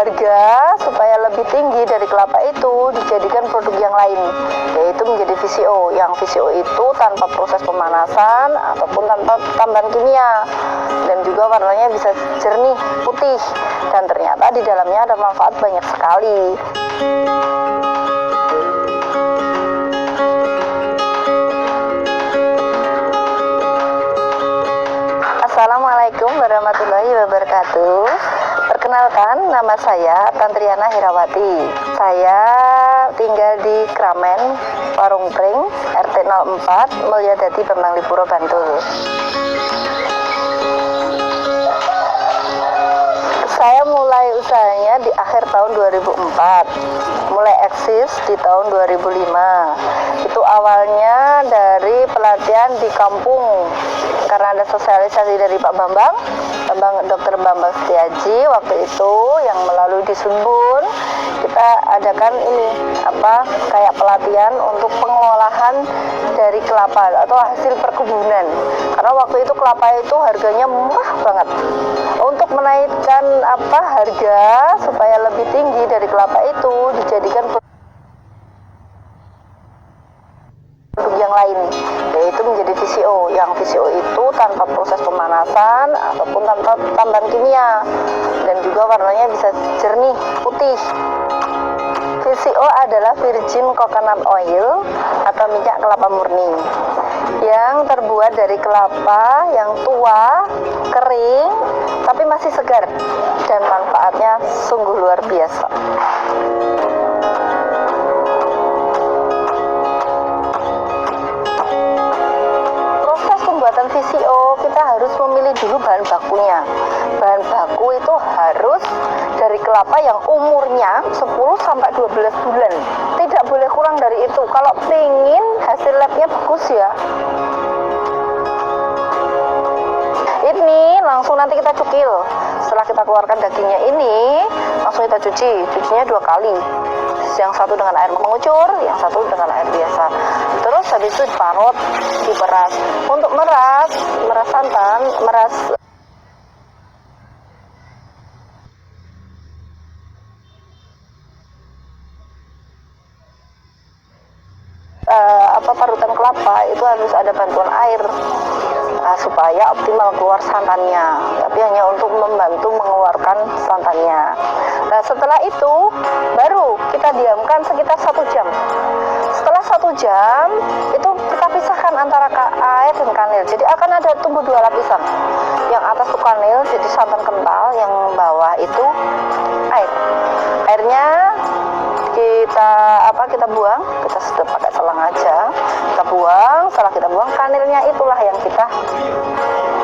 harga supaya lebih tinggi dari kelapa itu dijadikan produk yang lain, yaitu menjadi VCO. Yang VCO itu tanpa proses pemanasan ataupun tanpa tambahan kimia, dan juga warnanya bisa jernih putih, dan ternyata di dalamnya ada manfaat banyak sekali. Assalamualaikum warahmatullahi wabarakatuh. Perkenalkan, nama saya Tantriana Herawati. Saya tinggal di Kramen, Parungpring, RT 04, Mulyadadi, Bambang Lipuro, Bantul. Saya mulai usahanya di akhir tahun 2004, mulai eksis di tahun 2005. Itu awalnya dari pelatihan di kampung, karena ada sosialisasi dari Pak Dr. Bambang Setiaji waktu itu, yang melalui di Sunbun kita adakan ini kayak pelatihan untuk pengolahan dari kelapa atau hasil perkebunan, karena waktu itu kelapa itu harganya murah banget. Untuk menaikkan harga supaya lebih tinggi dari kelapa itu dijadikan produk yang lain, yaitu menjadi VCO. Yang VCO itu tanpa proses pemanasan ataupun tanpa tambahan kimia, dan juga warnanya bisa jernih putih. VCO adalah virgin coconut oil atau minyak kelapa murni yang terbuat dari kelapa yang tua, kering, tapi masih segar, dan manfaatnya sungguh luar biasa. Proses pembuatan VCO kita harus memilih dulu bahan bakunya. Bahan baku itu harus dari kelapa yang umurnya 10-12 bulan. Tidak boleh kurang dari itu. Kalau pengen hasil labnya bagus ya. Ini langsung nanti kita cukil. Setelah kita keluarkan dagingnya ini, langsung kita cuci. Cucinya 2 kali. Yang satu dengan air mengucur, yang satu dengan air biasa. Terus habis itu diparut, diperas. Untuk meras santan, parutan kelapa itu harus ada bantuan air supaya optimal keluar santannya, tapi hanya untuk membantu mengeluarkan santannya. Nah, setelah itu baru kita diamkan sekitar 1 jam. Setelah 1 jam itu kita pisahkan antara air dan kanil. Jadi akan ada tumbuh 2 lapisan. Yang atas itu kanil, jadi santan kental, yang bawah itu air. Airnya kita buang, kita sedot pakai selang aja, kita buang. Setelah kita buang, kanilnya itulah yang kita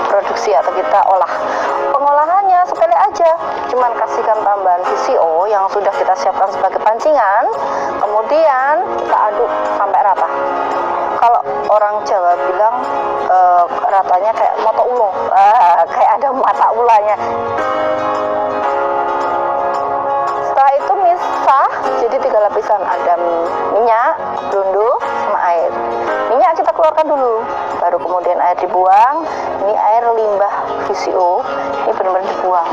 produksi atau kita olah. Pengolahannya sepele aja, cuman kasihkan tambahan VCO yang sudah kita siapkan sebagai pancingan, kemudian kita aduk sampai rata. Kalau orang Jawa bilang ratanya kayak mata ulo, kayak ada mata ulanya. Setelah itu misah jadi 3 lapisan, ada minyak, belundu, sama air. Minyak kita keluarkan dulu, baru kemudian air dibuang. Ini air limbah VCO, ini benar-benar dibuang.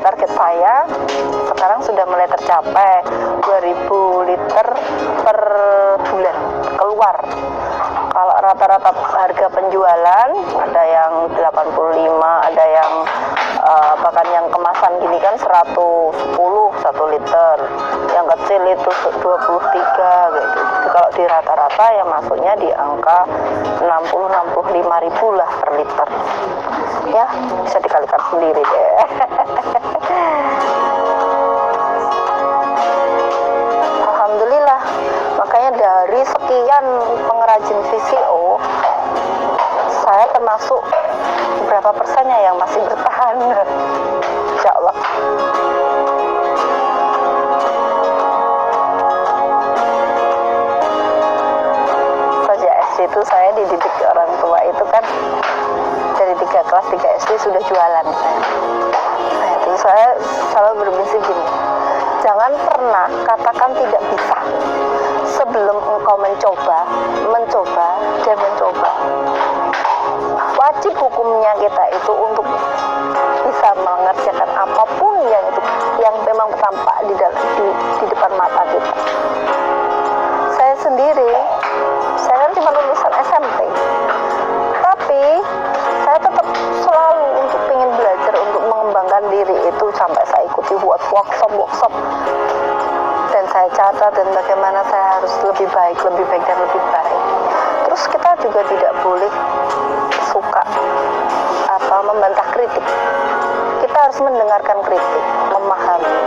Target saya sekarang sudah mulai tercapai 2000 liter per bulan keluar. Kalau rata-rata harga penjualan ada yang 85, ada yang bahkan yang kemasan gini kan 110 1 liter, yang kecil itu 23 gitu. Jadi kalau di rata-rata ya masuknya di angka 60-65 ribu lah per liter. Ya, bisa dikalikan sendiri deh. Alhamdulillah, makanya dari sekian pengrajin VCO, saya termasuk berapa persennya yang masih bertahan. Insya Allah. Sejak SD itu saya dididik orang tua itu kan, dari kelas 3 SD sudah jualan saya. Nah, itu saya selalu berprinsip gini, jangan pernah katakan tidak bisa sebelum engkau mencoba, dan mencoba. Wajib hukumnya kita itu untuk workshop, dan saya catat dan bagaimana saya harus lebih baik dan lebih baik. Terus kita juga tidak boleh suka membantah kritik. Kita harus mendengarkan kritik, memahami.